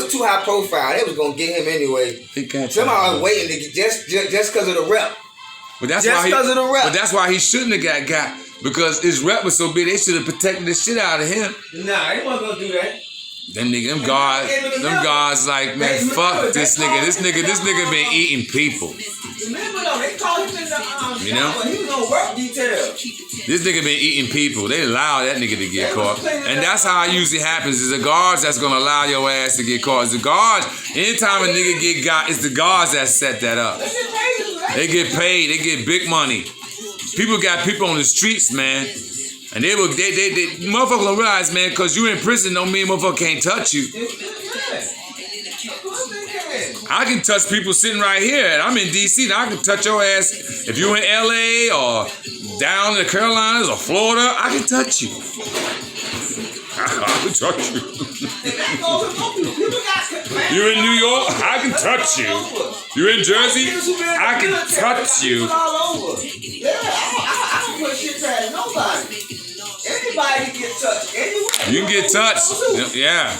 was too high profile. They was gonna get him anyway. Somebody was waiting to get just because of the rep. But that's just because of the rep. But that's why he shouldn't have got because his rep was so big. They should have protected the shit out of him. Nah, they wasn't gonna do that. Them guys like, man, fuck this nigga. This nigga been eating people. Remember though, they called him in the you know? He was on work detail. This nigga been eating people. They allow that nigga to get caught. And that's how it usually happens. Is the guards that's gonna allow your ass to get caught. It's the guards, anytime a nigga get got, it's the guards that set that up. They get paid, they get big money. People got people on the streets, man. And they motherfuckers don't realize, man, because you in prison don't mean motherfucker can't touch you. I can touch people sitting right here. And I'm in D.C. Now I can touch your ass. If you in L.A. or down in the Carolinas or Florida, I can touch you. I can touch you. You in New York, I can touch you. You in Jersey, I can touch you. I don't put shit past nobody. Anybody can get touched. Anywhere. You can get touched. Yeah.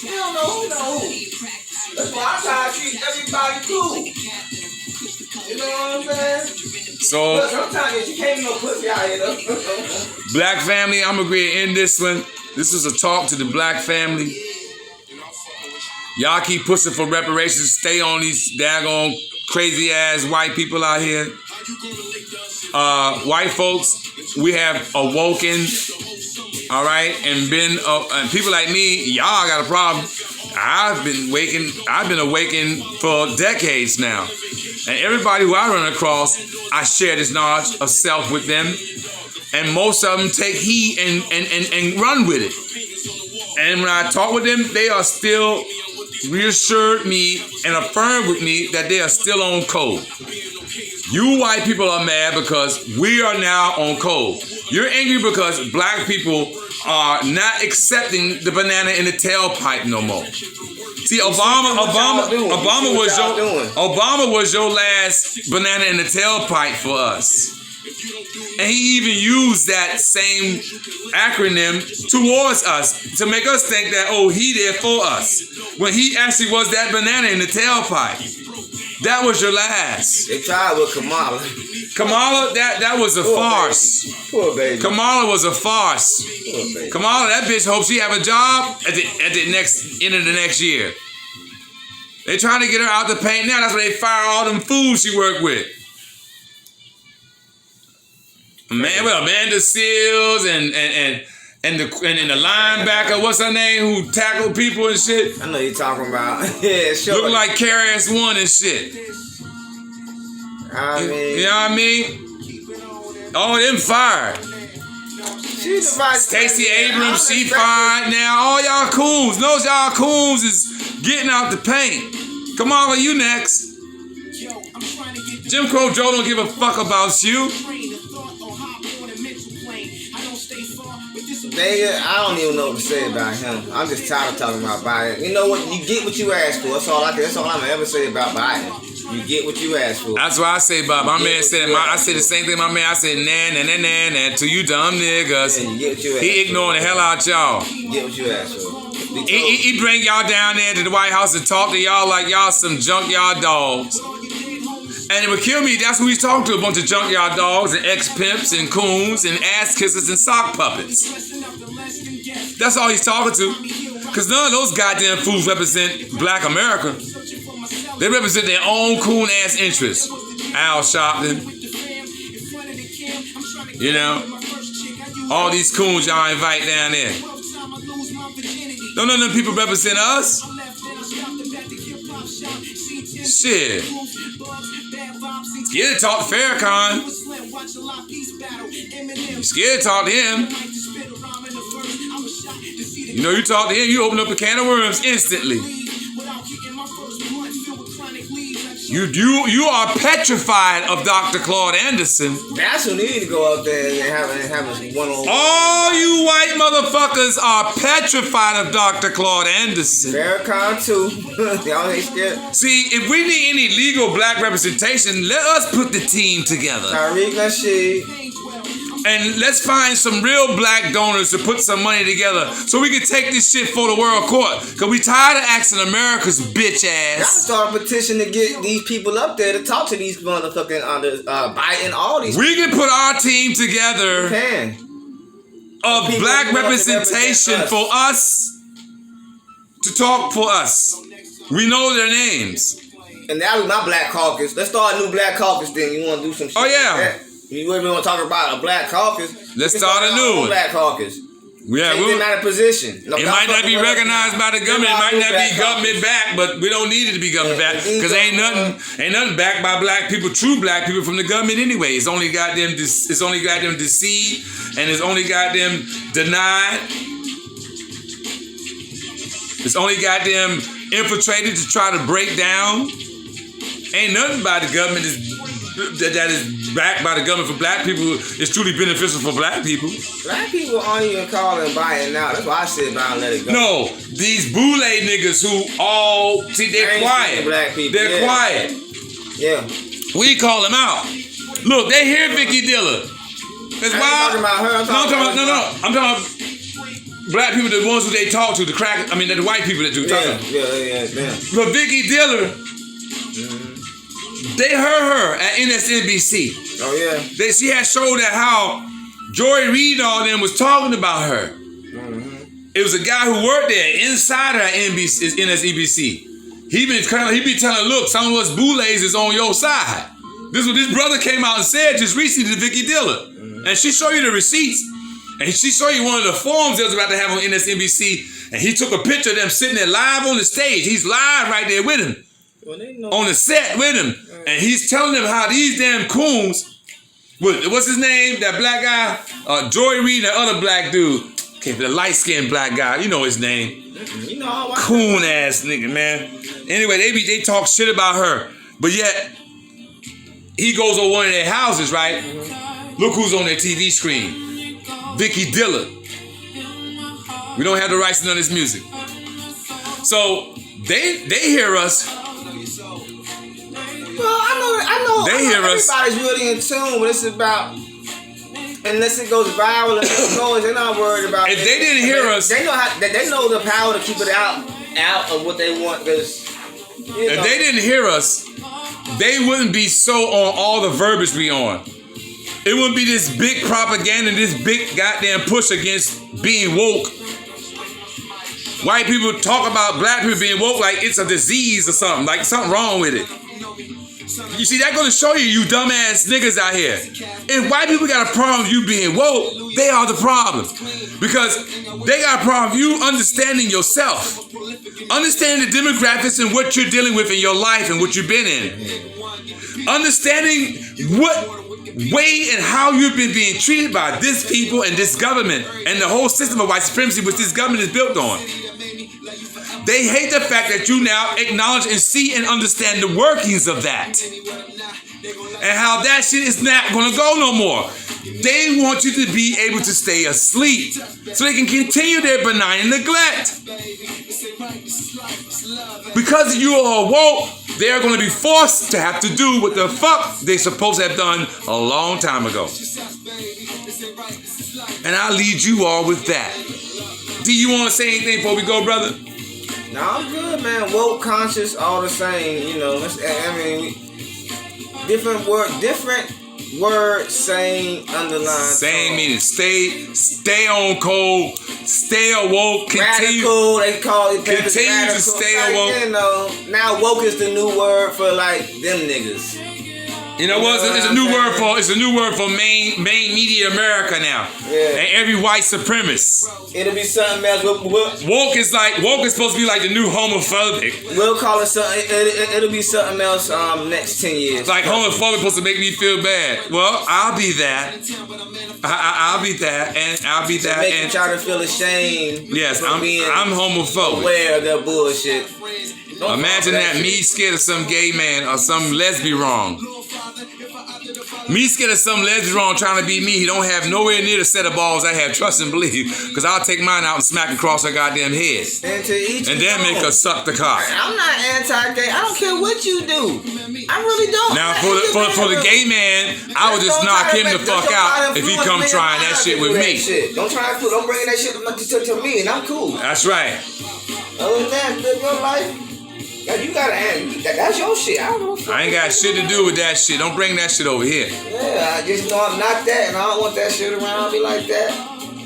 You don't know who know who. That's why I try to treat everybody cool. You know what I'm saying? So, but sometimes you can't no pussy out here though. Black family, I'm agreeing to end this one. This is a talk to the black family. Y'all keep pushing for reparations. Stay on these daggone crazy ass white people out here. White folks, we have awoken, all right, and been and people like me, y'all got a problem. I've been awakened for decades now, and everybody who I run across, I share this knowledge of self with them, and most of them take heed and run with it. And when I talk with them, they are still reassured me and affirmed with me that they are still on code. You white people are mad because we are now on code. You're angry because black people are not accepting the banana in the tailpipe no more. See, Obama was your last banana in the tailpipe for us. And he even used that same acronym towards us to make us think that, oh, he there for us. When he actually was that banana in the tailpipe. That was your last. They tried with Kamala. Kamala, that was a farce. Baby. Poor baby. Kamala was a farce. Poor baby. Kamala, that bitch hopes she have a job at the end of the next year. They trying to get her out the paint now. That's why they fire all them fools she worked with. Man, well, Amanda Seals and the linebacker, what's her name, who tackled people and shit? I know you're talking about. Yeah, sure. Look like KRS-One and shit. I mean, you know what I mean? All them fired. Stacey Abrams, she fired now. All y'all coons. Those y'all coons is getting out the paint. Kamala, you next. Jim Crow Joe don't give a fuck about you. I don't even know what to say about him. I'm just tired of talking about Biden. You know what? You get what you asked for. That's all I'm gonna ever say about Biden. You get what you asked for. That's what I say about my man said. I said the same thing. My man, I said nah to you dumb niggas. Yeah, you get what you asked he ignoring the hell out y'all. You get what you asked for. He bring y'all down there to the White House and talk to y'all like y'all some junkyard dogs. And it would kill me. That's who he's talking to, a bunch of junkyard dogs and ex-pimps and coons and ass kissers and sock puppets. That's all he's talking to. Because none of those goddamn fools represent black America. They represent their own coon-ass interests. Al Sharpton. You know? All these coons y'all invite down there. Don't none of them people represent us? Shit. Scared to talk to Farrakhan. You scared to talk to him. You know, you talk to him, you open up a can of worms instantly. You are petrified of Dr. Claude Anderson. That's who need to go up there and have a one-on-one. All you white motherfuckers are petrified of Dr. Claude Anderson. Farrakhan too. Y'all ain't scared. See, if we need any legal black representation, let us put the team together. Tariq Nasheed. And let's find some real black donors to put some money together so we can take this shit for the world court. Because we tired of asking America's bitch Y'all ass. start a petition to get these people up there to talk to these motherfucking Biden, all these We can put our team together of people black who want to representation represent us. for us to talk for us. We know their names. And that was my black caucus. Let's start a new black caucus then. You want to do some shit Oh, yeah. like that? You really want to talk about a black caucus? Let's we can start a our new own one. Black caucus. Yeah, Take them out of position. No, it might not be recognized by the government. It might not be government backed, but we don't need it to be government backed because ain't nothing backed by black people, true black people from the government anyway. It's only got them deceived, and it's only got them denied. It's only got them infiltrated to try to break down. Ain't nothing by the government that is backed by the government for black people is truly beneficial for black people. Black people aren't even calling Biden now. That's why I sit down and let it go. No, these boule niggas who all see they're quiet. Black people. They're quiet. Yeah. We call them out. Look, they hear Vicky Diller. That's why. Talking about her. I'm talking about black people, the ones who they talk to, the white people that do talking. Yeah. But Vicky Diller, they heard her at MSNBC. Oh yeah. She had showed that how Joy Reid and all them was talking about her. It was a guy who worked there, insider at MSNBC. He be telling, look, some of us boules is on your side. This is what this brother came out and said just recently to Vicky Diller. And she showed you the receipts. And she showed you one of the forums they was about to have on MSNBC. And he took a picture of them sitting there live on the stage. He's live right there with him. On the set with him. And he's telling them how these damn coons, what's his name? That black guy? Joy Reid, that other black dude. Okay, the light-skinned black guy. You know his name. Coon ass nigga, man. Anyway, they talk shit about her. But yet, he goes on one of their houses, right? Look who's on their TV screen. Vicky Diller. We don't have the rights to none of this music. So, they hear us. Well, I know. They hear us. Everybody's really in tune, but it's about, unless it goes viral and it goes, they're not worried about it. If they didn't hear us, they know the power to keep it out of what they want. Because if they didn't hear us, they wouldn't be so on all the verbiage we on. It wouldn't be this big propaganda, this big goddamn push against being woke. White people talk about black people being woke like it's a disease or something, like something wrong with it. You see, that's gonna show you dumbass niggas out here. If white people got a problem with you being woke, they are the problem. Because they got a problem with you understanding yourself. Understanding the demographics and what you're dealing with in your life and what you've been in. Understanding what way and how you've been being treated by this people and this government and the whole system of white supremacy which this government is built on. They hate the fact that you now acknowledge and see and understand the workings of that. And how that shit is not going to go no more. They want you to be able to stay asleep so they can continue their benign neglect. Because you are woke, they are going to be forced to have to do what the fuck they supposed to have done a long time ago. And I'll lead you all with that. Do you want to say anything before we go, brother? No, I'm good, man. Woke, conscious, all the same. You know, different word, same underline. Same meaning. Stay on code. Stay awoke. Continue. Radical, they call it. Continue to stay awoke. You know, now woke is the new word for like them niggas. You know what? It's a new word for main media America now. Yeah. And every white supremacist. It'll be something else. Woke is supposed to be like the new homophobic. We'll call it something. It'll be something else. Next 10 years. Like homophobic supposed to make me feel bad. Well, I'll be that. I'll be that, and I'll be that. Make you try to feel ashamed. Yes, I'm homophobic. Aware of that bullshit. Imagine that me scared of some gay man or some lesbian wrong. Me scared of some lesbian wrong trying to be me. He don't have nowhere near the set of balls I have. Trust and believe. Because I'll take mine out and smack across her goddamn head. And to each and then make her suck the cock. I'm not anti-gay. I don't care what you do. I really don't. Now, for the gay man, I would just knock him the fuck out if he come trying that shit with me. Don't bring that shit to me, and I'm cool. That's right. Other than that, live your life. Now you gotta handle that's your shit. I ain't got shit to do with that shit. Don't bring that shit over here. Yeah, I just know I'm not that, and I don't want that shit around me like that.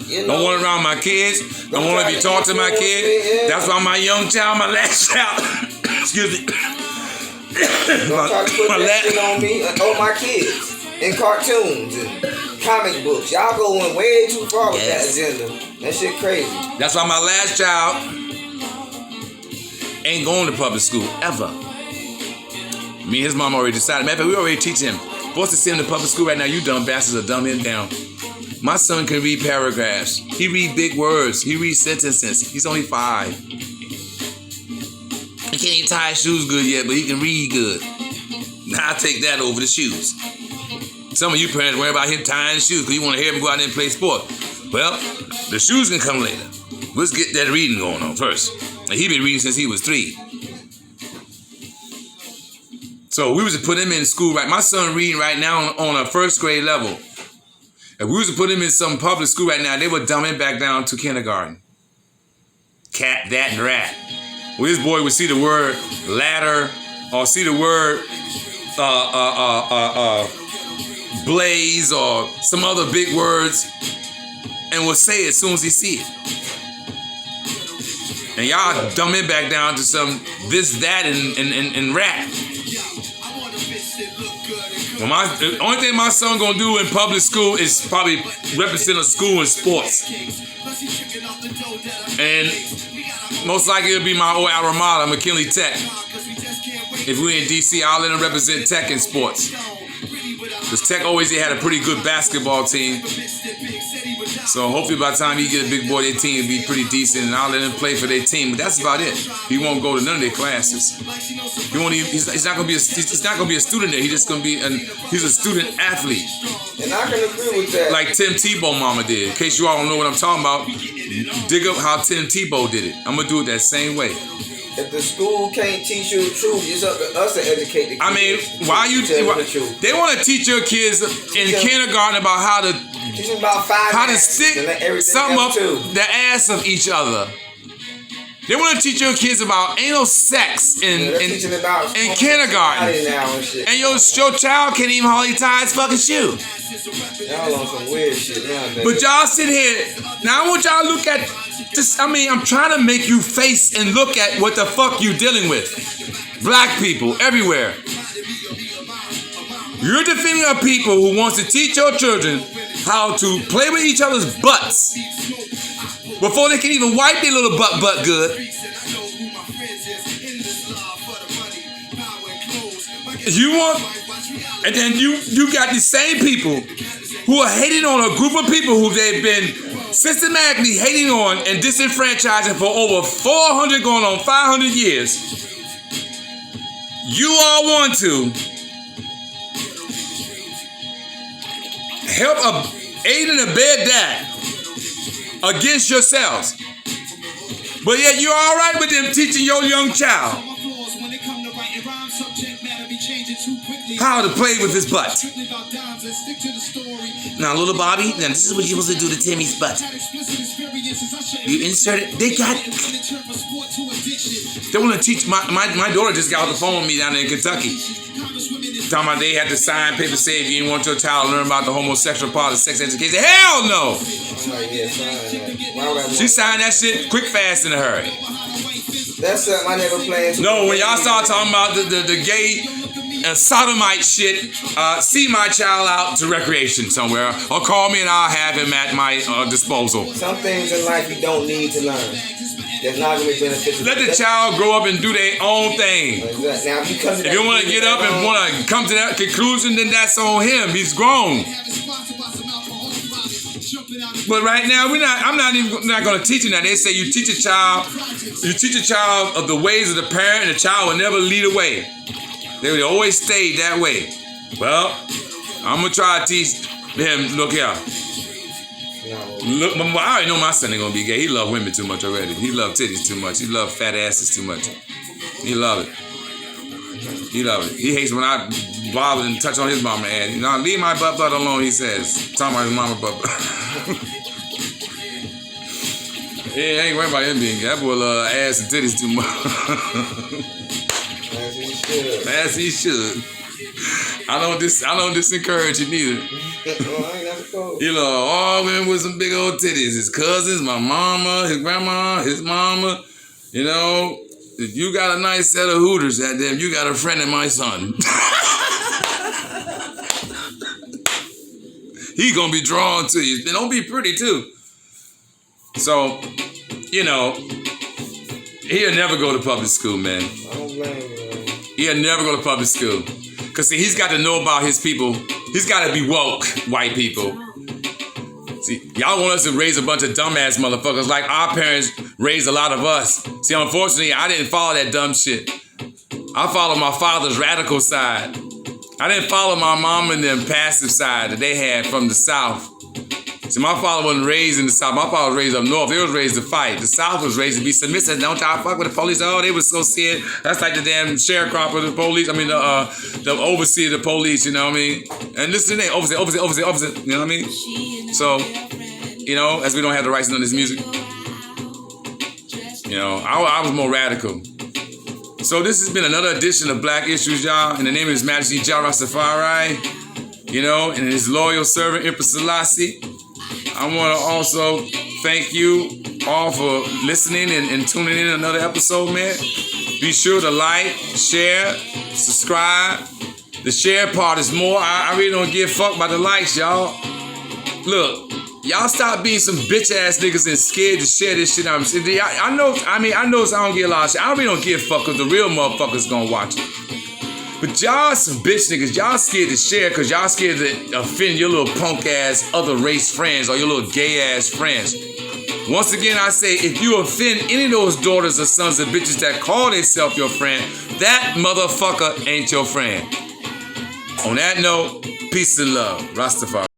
You know? Don't want it around my kids. Don't want to be talking to my kids. Yeah. That's why my young child, my last child. Excuse me. Don't try to put that shit on me, on my kids, in cartoons and comic books. Y'all going way too far with that agenda. That shit crazy. That's why my last child ain't going to public school ever. Me and his mom already decided. Matter of fact, we already teach him. Forced to send him to public school right now. You dumb bastards are dumb him down. My son can read paragraphs. He read big words. He reads sentences. He's only 5. He can't even tie his shoes good yet, but he can read good. Now I take that over the shoes. Some of you parents worry about him tying his shoes because you want to hear him go out there and play sport. Well, the shoes can come later. Let's get that reading going on first. And he been reading since he was 3. So we was to put him in school right. My son reading right now on a 1st grade level. If we was to put him in some public school right now, they would dumb him back down to kindergarten. Cat, that, and rat. Well, this boy would see the word ladder or see the word blaze or some other big words and will say it as soon as he see it. And y'all dumb it back down to some this, that, and rat. Well, the only thing my son gonna do in public school is probably represent a school in sports. And most likely it'll be my old alma mater, McKinley Tech. If we in DC, I'll let him represent Tech in sports. Because Tech always had a pretty good basketball team. So hopefully by the time he get a big boy, their team will be pretty decent, and I'll let him play for their team. But that's about it. He won't go to none of their classes. He won't even, he's not gonna be a student there. He's just gonna be he's a student athlete. And I can agree with that. Like Tim Tebow mama did. In case you all don't know what I'm talking about, dig up how Tim Tebow did it. I'm gonna do it that same way. If the school can't teach you the truth, it's up to us to educate the kids. I mean, they want to teach your kids in kindergarten about how to stick something up the ass of each other. They want to teach your kids about anal sex in kindergarten. And your child can't even hardly tie his fucking shoe. Y'all on some weird shit now, but y'all sit here. Now I want y'all to look at this. I mean, I'm trying to make you face and look at what the fuck you dealing with. Black people everywhere. You're defending a people who wants to teach your children how to play with each other's butts before they can even wipe their little butt good. You want, and then you got the same people who are hating on a group of people who they've been systematically hating on and disenfranchising for over 400 going on 500 years. You all want to help aid and abet that against yourselves. But yet you're all right with them teaching your young child how to play with his butt. Now, little Bobby, now this is what you're supposed to do to Timmy's butt. You insert it. They want to teach. My daughter just got off the phone with me down there in Kentucky. Talking about they had to sign paper saying if you didn't want your child to learn about the homosexual part of sex education. Hell no! She signed that shit quick, fast, in a hurry. That's something I never planned. No, when y'all start talking about the gay sodomite shit, see my child out to recreation somewhere, or call me and I'll have him at my disposal. Some things in life you don't need to learn. That's not going to be beneficial. Let the child grow up and do their own thing. Exactly. Now, if you want to get up and want to come to that conclusion, then that's on him. He's grown. But right now, I'm not going to teach him that. They say you teach a child of the ways of the parent, and the child will never lead away. They will always stay that way. Well, I'm going to try to teach him, look here. Look, I already know my son ain't going to be gay. He love women too much already. He love titties too much. He love fat asses too much. He love it. He loves it. He hates when I bother and touch on his mama ass. You know, leave my butt alone, he says. Talking about his mama butt. Yeah, I ain't worried about him being gay. That boy love ass and titties too much. As he should. As he should. I don't disencourage it neither. Well, I ain't never told. You know, all women with some big old titties. His cousins, my mama, his grandma, his mama. You know, if you got a nice set of hooters at them, you got a friend in my son. He gonna be drawn to you. And don't be pretty too. So, you know, he'll never go to public school, man. I don't blame you, man. He'll never go to public school. Because, see, he's got to know about his people. He's got to be woke, white people. See, y'all want us to raise a bunch of dumbass motherfuckers like our parents raised a lot of us. See, unfortunately, I didn't follow that dumb shit. I followed my father's radical side. I didn't follow my mom and them passive side that they had from the South. See, my father wasn't raised in the South. My father was raised up north. They was raised to fight. The South was raised to be submissive. Don't y'all fuck with the police. Oh, they was so scared. That's like the damn sharecropper of the police. I mean, the overseer of the police, you know what I mean? And listen to that. Overseer. You know what I mean? So, you know, as we don't have the rights to know this music, you know, I was more radical. So this has been another edition of Black Issues, y'all. In the name of His Majesty Jah Rastafari, you know, and his loyal servant, Empress Selassie. I want to also thank you all for listening and tuning in another episode, man. Be sure to like, share, subscribe. The share part is more. I really don't give a fuck about the likes, y'all. Look, y'all stop being some bitch ass niggas and scared to share this shit. I know I don't get a lot of shit. I really don't give a fuck because the real motherfuckers gonna watch it. But y'all some bitch niggas, y'all scared to share because y'all scared to offend your little punk ass other race friends or your little gay ass friends. Once again, I say, if you offend any of those daughters or sons of bitches that call themselves your friend, that motherfucker ain't your friend. On that note, peace and love. Rastafari.